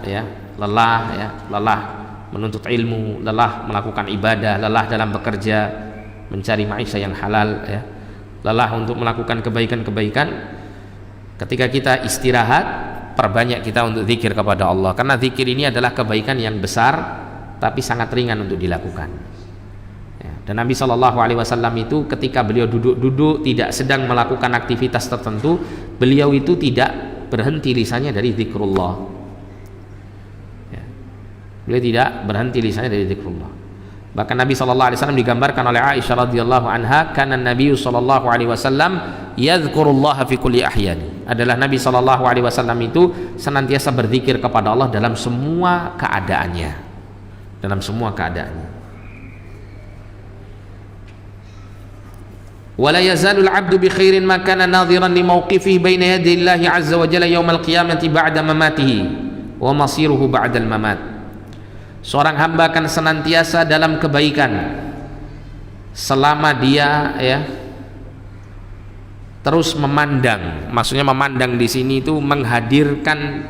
ya lelah menuntut ilmu, lelah melakukan ibadah, lelah dalam bekerja mencari maisha yang halal ya, lelah untuk melakukan kebaikan-kebaikan, ketika kita istirahat perbanyak kita untuk zikir kepada Allah, karena zikir ini adalah kebaikan yang besar tapi sangat ringan untuk dilakukan ya. Dan Nabi SAW itu ketika beliau duduk-duduk tidak sedang melakukan aktivitas tertentu, beliau itu tidak berhenti lisannya dari zikrullah ya. Beliau tidak berhenti lisannya dari zikrullah. Bahkan Nabi SAW digambarkan oleh Aisyah radhiyallahu anha, karena Nabi SAW yadhkurullaha fi kulli ahyani, adalah Nabi SAW itu senantiasa berzikir kepada Allah dalam semua keadaannya dalam semua keadaannya. Wala yazalul 'abdu bi khairin ma kana nadhiran li mawqifihi baina yaday Allah 'azza wa jalla yaumil qiyamati ba'da mamatihi wa masiruhu ba'dal mamat. Seorang hamba akan senantiasa dalam kebaikan selama dia terus memandang. Maksudnya memandang di sini itu menghadirkan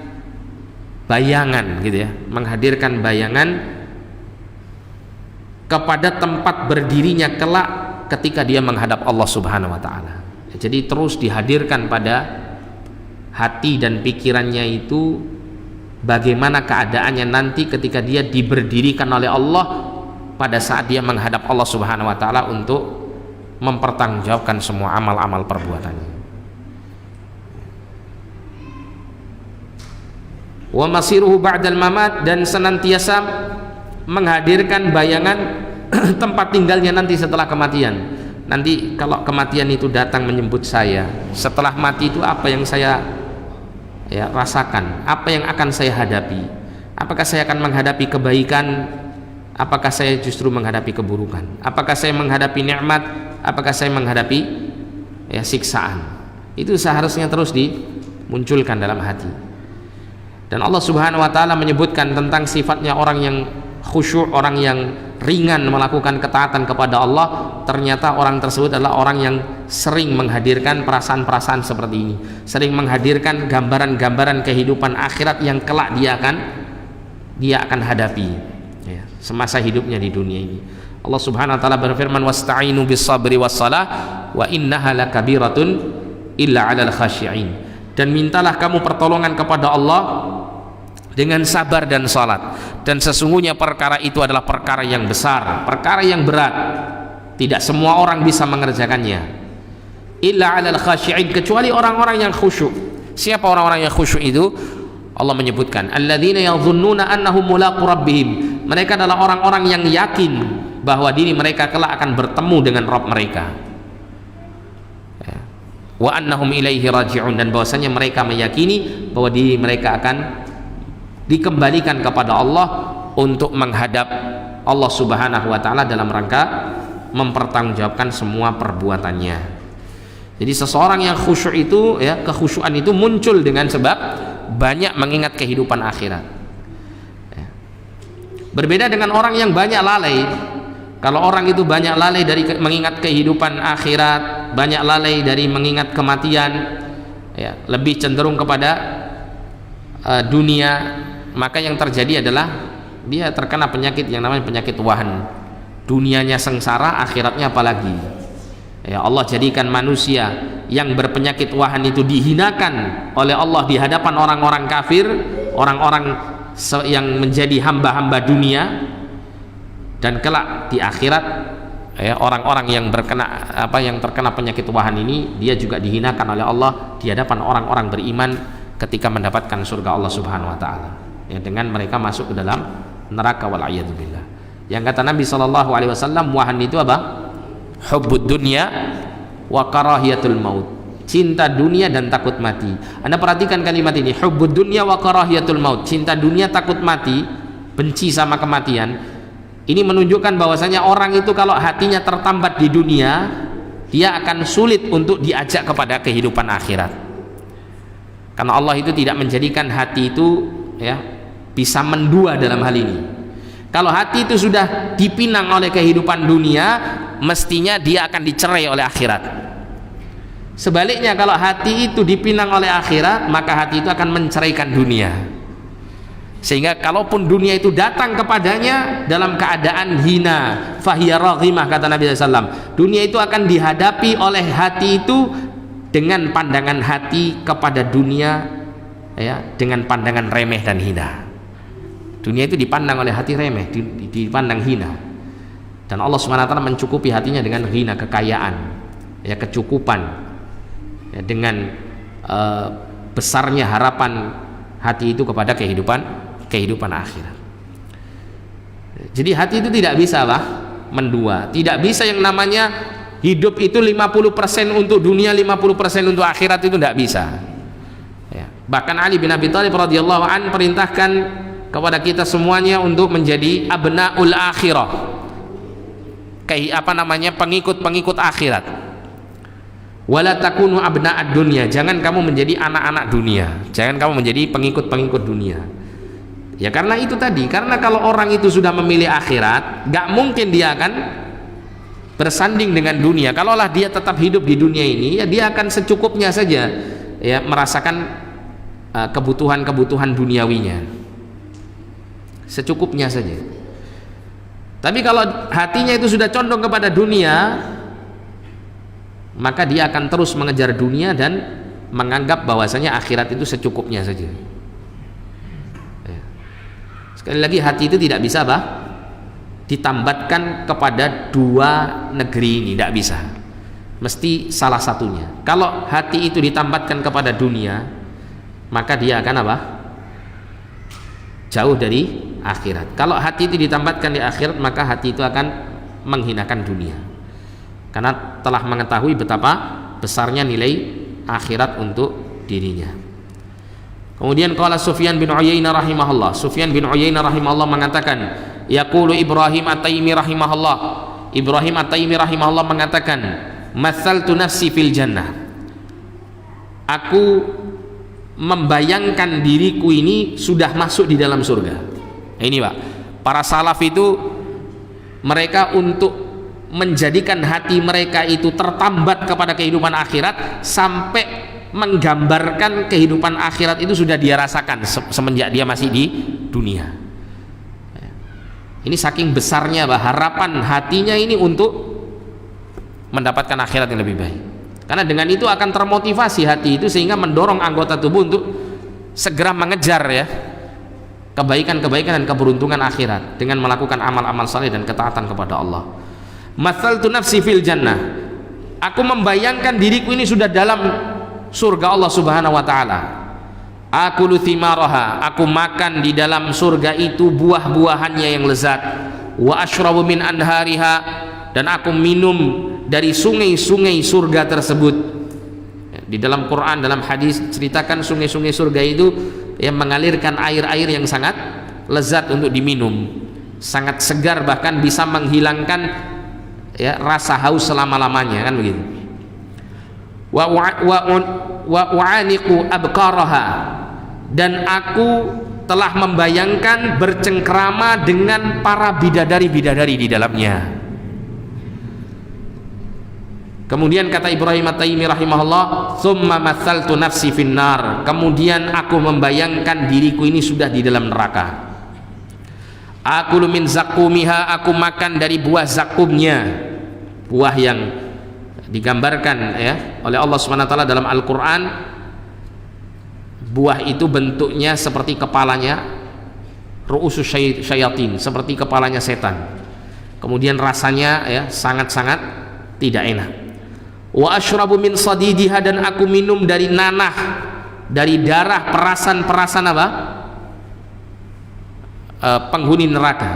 bayangan gitu ya, menghadirkan bayangan kepada tempat berdirinya kelak ketika dia menghadap Allah Subhanahu wa taala. Jadi terus dihadirkan pada hati dan pikirannya itu bagaimana keadaannya nanti ketika dia diberdirikan oleh Allah pada saat dia menghadap Allah Subhanahu wa taala untuk mempertanggungjawabkan semua amal-amal perbuatannya. Wa masiruhu ba'dal mamat, dan senantiasa menghadirkan bayangan tempat tinggalnya nanti setelah kematian. Nanti kalau kematian itu datang menyebut saya, setelah mati itu apa yang saya rasakan, apa yang akan saya hadapi? Apakah saya akan menghadapi kebaikan? Apakah saya justru menghadapi keburukan? Apakah saya menghadapi nikmat? Apakah saya menghadapi siksaan? Itu seharusnya terus dimunculkan dalam hati. Dan Allah Subhanahu wa taala menyebutkan tentang sifatnya orang yang khusyuk, orang yang ringan melakukan ketaatan kepada Allah. Ternyata orang tersebut adalah orang yang sering menghadirkan perasaan-perasaan seperti ini, sering menghadirkan gambaran-gambaran kehidupan akhirat yang kelak dia akan hadapi semasa hidupnya di dunia ini. Allah Subhanahu wa taala berfirman, wasta'inu bis sabri was salah wa innaha lakabiratun illa 'alal khashi'in. Dan mintalah kamu pertolongan kepada Allah dengan sabar dan salat, dan sesungguhnya perkara itu adalah perkara yang besar, perkara yang berat, tidak semua orang bisa mengerjakannya. Illa 'alal khashi'in, kecuali orang-orang yang khusyuk. Siapa orang-orang yang khusyuk itu? Allah menyebutkan alladzina yadhunnuna annahum mulaqu rabbihim, mereka adalah orang-orang yang yakin bahwa diri mereka kelak akan bertemu dengan Rabb mereka. Wa annahum ilaihi raji'un, dan bahwasanya mereka meyakini bahwa diri mereka akan dikembalikan kepada Allah untuk menghadap Allah Subhanahu wa taala dalam rangka mempertanggungjawabkan semua perbuatannya. Jadi seseorang yang khusyuk itu kekhusyukan itu muncul dengan sebab banyak mengingat kehidupan akhirat. Berbeda dengan orang yang banyak lalai. Kalau orang itu banyak lalai dari mengingat kehidupan akhirat, banyak lalai dari mengingat kematian, lebih cenderung kepada dunia, maka yang terjadi adalah dia terkena penyakit yang namanya penyakit wahan. Dunianya sengsara, akhiratnya apalagi. Allah jadikan manusia yang berpenyakit wahan itu dihinakan oleh Allah di hadapan orang-orang kafir, orang-orang yang menjadi hamba-hamba dunia. Dan kelak di akhirat orang-orang yang terkena penyakit wahan ini, dia juga dihinakan oleh Allah di hadapan orang-orang beriman ketika mendapatkan surga Allah Subhanahu wa taala, dengan mereka masuk ke dalam neraka wal a'yadzubillah. Yang kata Nabi sallallahu alaihi wasallam, wahan itu apa? Hubbud dunya wa karahiyatul maut, cinta dunia dan takut mati. Anda perhatikan kalimat ini, hubbud dunya wa karahiyatul maut, cinta dunia, takut mati, benci sama kematian. Ini menunjukkan bahwasanya orang itu kalau hatinya tertambat di dunia, dia akan sulit untuk diajak kepada kehidupan akhirat. Karena Allah itu tidak menjadikan hati itu bisa mendua dalam hal ini. Kalau hati itu sudah dipinang oleh kehidupan dunia, mestinya dia akan dicerai oleh akhirat. Sebaliknya, kalau hati itu dipinang oleh akhirat, maka hati itu akan menceraikan dunia. Sehingga kalaupun dunia itu datang kepadanya dalam keadaan hina, fahiya raghimah, kata Nabi SAW, dunia itu akan dihadapi oleh hati itu dengan pandangan hati kepada dunia dengan pandangan remeh dan hina. Dunia itu dipandang oleh hati remeh, dipandang hina. Dan Allah SWT mencukupi hatinya dengan hina, kekayaan, kecukupan, dengan besarnya harapan hati itu kepada kehidupan akhirat. Jadi hati itu tidak bisa mendua, tidak bisa yang namanya hidup itu 50% untuk dunia, 50% untuk akhirat, itu tidak bisa. Bahkan Ali bin Abi Thalib radhiyallahu an perintahkan kepada kita semuanya untuk menjadi abnaul akhirah, pengikut-pengikut akhirat. Wala takunu abna'ad dunya, jangan kamu menjadi anak-anak dunia, jangan kamu menjadi pengikut-pengikut dunia. Ya karena itu tadi, karena kalau orang itu sudah memilih akhirat, gak mungkin dia akan bersanding dengan dunia. Kalaulah dia tetap hidup di dunia ini, ya dia akan secukupnya saja ya merasakan kebutuhan-kebutuhan duniawinya, secukupnya saja. Tapi kalau hatinya itu sudah condong kepada dunia, maka dia akan terus mengejar dunia dan menganggap bahwasanya akhirat itu secukupnya saja. Ya. Sekali lagi, hati itu tidak bisa ditambatkan kepada dua negeri ini, tidak bisa, mesti salah satunya. Kalau hati itu ditambatkan kepada dunia, maka dia akan jauh dari akhirat. Kalau hati itu ditambatkan di akhirat, maka hati itu akan menghinakan dunia, karena telah mengetahui betapa besarnya nilai akhirat untuk dirinya. Kemudian qala Sufyan bin Uyainah rahimahullah, Sufyan bin Uyainah rahimahullah mengatakan, yaqulu Ibrahim At-Taimi rahimahullah, Ibrahim At-Taimi rahimahullah mengatakan, matsaltu nafsi fil jannah, aku membayangkan diriku ini sudah masuk di dalam surga. Ini Pak, para salaf itu mereka untuk menjadikan hati mereka itu tertambat kepada kehidupan akhirat, sampai menggambarkan kehidupan akhirat itu sudah dia rasakan semenjak dia masih di dunia. Ini saking besarnya harapan hatinya ini untuk mendapatkan akhirat yang lebih baik. Karena dengan itu akan termotivasi hati itu, sehingga mendorong anggota tubuh untuk segera mengejar ya kebaikan-kebaikan dan keberuntungan akhirat dengan melakukan amal-amal saleh dan ketaatan kepada Allah. Matsaltu nafsi fil jannah, aku membayangkan diriku ini sudah dalam surga Allah Subhanahu wa taala. Akulu thimaraha, aku makan di dalam surga itu buah-buahannya yang lezat. Wa asyrabu min anhariha, dan aku minum dari sungai-sungai surga tersebut. Di dalam Quran, dalam hadis ceritakan sungai-sungai surga itu yang mengalirkan air-air yang sangat lezat untuk diminum, sangat segar, bahkan bisa menghilangkan ya rasa haus selama-lamanya, kan begitu. Wa wa'aniqu abqaraha, dan aku telah membayangkan bercengkrama dengan para bidadari-bidadari di dalamnya. Kemudian kata Ibrahim At-Taimi rahimahullah, tsumma matsaltu nafsi finnar, kemudian aku membayangkan diriku ini sudah di dalam neraka. Akulu min zakumiha, aku makan dari buah zakumnya, buah yang digambarkan ya oleh Allah Subhanahu wa taala dalam Al-Qur'an. Buah itu bentuknya seperti kepalanya ru'usus syayatin, seperti kepalanya setan. Kemudian rasanya ya sangat-sangat tidak enak. Wa asyrabu min sadidiha, dan aku minum dari nanah, dari darah perasan-perasan penghuni neraka.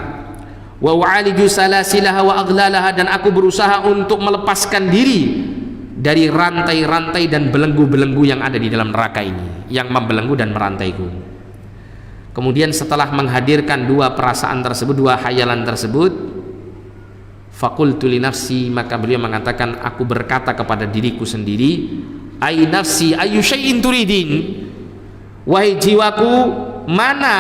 Wa wa'aliju salasilaha wa aghlalaha, dan aku berusaha untuk melepaskan diri dari rantai-rantai dan belenggu-belenggu yang ada di dalam neraka ini, yang membelenggu dan merantaiku. Kemudian setelah menghadirkan dua perasaan tersebut, dua khayalan tersebut, faqultu li nafsi, maka beliau mengatakan, aku berkata kepada diriku sendiri, ai nafsi ayu syai'in turidin, wahai jiwaku, mana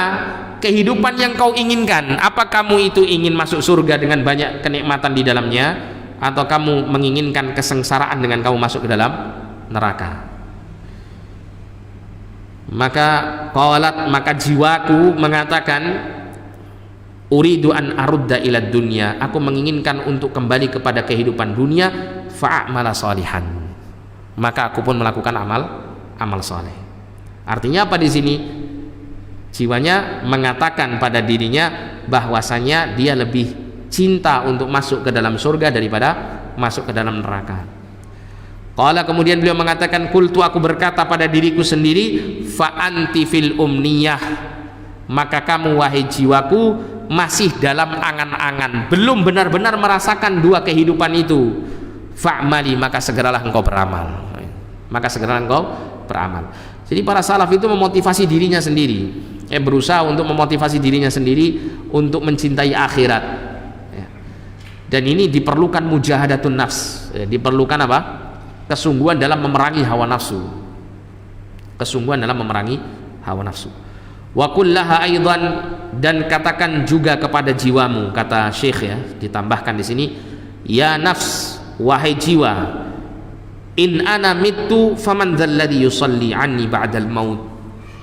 kehidupan yang kau inginkan? Apa kamu itu ingin masuk surga dengan banyak kenikmatan di dalamnya, atau kamu menginginkan kesengsaraan dengan kamu masuk ke dalam neraka? Maka jiwaku mengatakan, uridu an arudda ila dunya, aku menginginkan untuk kembali kepada kehidupan dunia, fa'amala salihan, maka aku pun melakukan amal saleh. Artinya apa di sini? Jiwanya mengatakan pada dirinya bahwasanya dia lebih cinta untuk masuk ke dalam surga daripada masuk ke dalam neraka. Qala, kemudian beliau mengatakan, qultu, aku berkata pada diriku sendiri, fa anti fil umniyah, maka kamu wahai jiwaku masih dalam angan-angan, belum benar-benar merasakan dua kehidupan itu. Fa'mali, maka segeralah engkau beramal. Maka segeralah engkau beramal. Jadi para salaf itu memotivasi dirinya sendiri. berusaha untuk memotivasi dirinya sendiri untuk mencintai akhirat. Dan ini diperlukan mujahadatun nafs, diperlukan apa? Kesungguhan dalam memerangi hawa nafsu. Kesungguhan dalam memerangi hawa nafsu. Wa kullaha aidan, dan katakan juga kepada jiwamu, kata Syekh ya, ditambahkan di sini, ya nafs, wahai jiwa, in ana mittu faman dzalladzi yusalli anni ba'dal maut.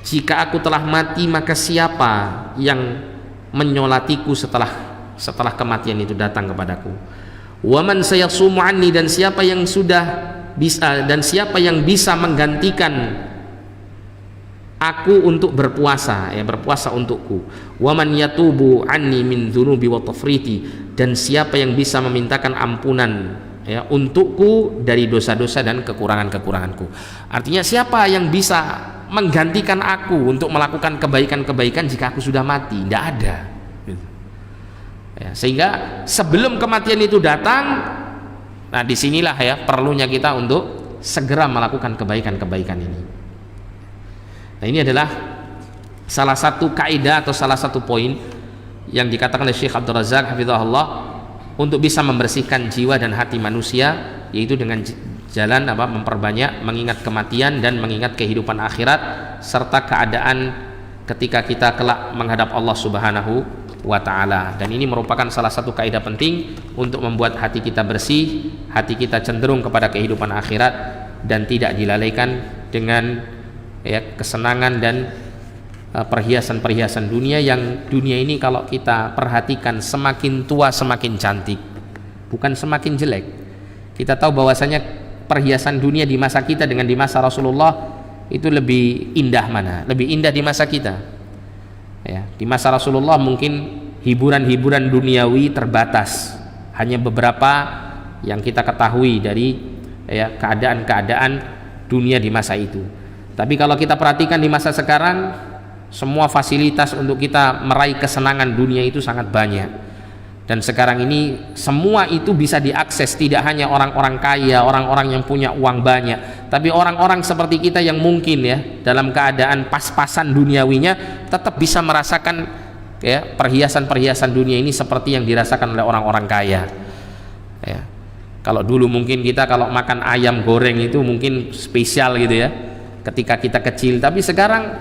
Jika aku telah mati, maka siapa yang menyolatiku setelah kematian itu datang kepadaku. Waman sayasumu anni, dan siapa yang bisa menggantikan aku untuk berpuasa, berpuasa untukku. Waman yatubu anni min dzunubi wa tafriti, dan siapa yang bisa memintakan ampunan untukku dari dosa-dosa dan kekurangan-kekuranganku. Artinya siapa yang bisa menggantikan aku untuk melakukan kebaikan-kebaikan jika aku sudah mati? Tidak ada. Sehingga sebelum kematian itu datang, nah disinilah perlunya kita untuk segera melakukan kebaikan-kebaikan ini. Nah, ini adalah salah satu kaidah atau salah satu poin yang dikatakan oleh Syekh Abdul Razak hafizahullah untuk bisa membersihkan jiwa dan hati manusia, yaitu dengan jalan memperbanyak mengingat kematian dan mengingat kehidupan akhirat serta keadaan ketika kita kelak menghadap Allah Subhanahu wa ta'ala. Dan ini merupakan salah satu kaidah penting untuk membuat hati kita bersih, hati kita cenderung kepada kehidupan akhirat dan tidak dilalaikan dengan kesenangan dan perhiasan-perhiasan dunia, yang dunia ini kalau kita perhatikan semakin tua semakin cantik, bukan semakin jelek. Kita tahu bahwasanya perhiasan dunia di masa kita dengan di masa Rasulullah itu lebih indah mana? Lebih indah di masa kita. Di masa Rasulullah mungkin hiburan-hiburan duniawi terbatas, hanya beberapa yang kita ketahui dari keadaan-keadaan dunia di masa itu. Tapi kalau kita perhatikan di masa sekarang, semua fasilitas untuk kita meraih kesenangan dunia itu sangat banyak. Dan sekarang ini semua itu bisa diakses, tidak hanya orang-orang kaya, orang-orang yang punya uang banyak, tapi orang-orang seperti kita yang mungkin dalam keadaan pas-pasan duniawinya tetap bisa merasakan perhiasan-perhiasan dunia ini seperti yang dirasakan oleh orang-orang kaya. Kalau dulu mungkin kita kalau makan ayam goreng itu mungkin spesial gitu ketika kita kecil, tapi sekarang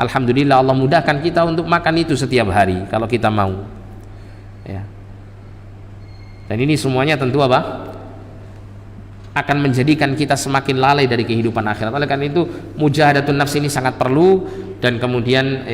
alhamdulillah Allah mudahkan kita untuk makan itu setiap hari kalau kita mau. Dan ini semuanya tentu akan menjadikan kita semakin lalai dari kehidupan akhirat. Oleh karena itu mujahadatun nafs ini sangat perlu, dan kemudian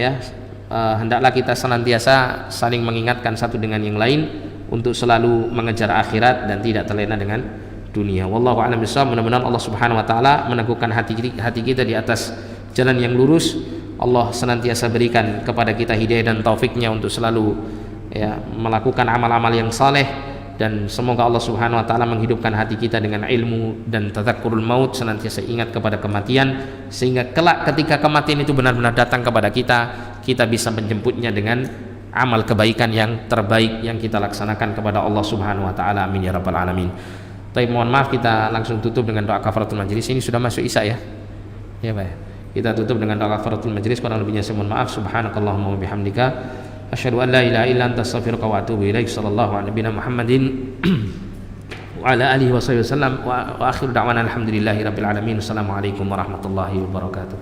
hendaklah kita senantiasa saling mengingatkan satu dengan yang lain untuk selalu mengejar akhirat dan tidak terlena dengan dunia. Wallahu a'lam bishawab. Mudah-mudahan Allah Subhanahu wa taala meneguhkan hati kita di atas jalan yang lurus. Allah senantiasa berikan kepada kita hidayah dan taufiknya untuk selalu melakukan amal-amal yang saleh, dan semoga Allah Subhanahu wa taala menghidupkan hati kita dengan ilmu dan tadzakkurul maut, senantiasa ingat kepada kematian, sehingga kelak ketika kematian itu benar-benar datang kepada kita bisa menjemputnya dengan amal kebaikan yang terbaik yang kita laksanakan kepada Allah Subhanahu wa taala. Amin ya rabbal alamin. Baik, mohon maaf, kita langsung tutup dengan doa kafaratul majelis. Ini sudah masuk Isya ya Pak. Kita tutup dengan doa kafaratul majelis. Kurang lebihnya saya mohon maaf. Subhanakallahumma wa bihamdika asyhadu an la ilaha illa anta astaghfiruka wa atubu ilaik. Sallallahu alaihi nabiyina Muhammadin wa ala alihi wa sahbihi wasallam wa akhiru da'wana alhamdulillahi rabbil alamin. Assalamualaikum warahmatullahi wabarakatuh.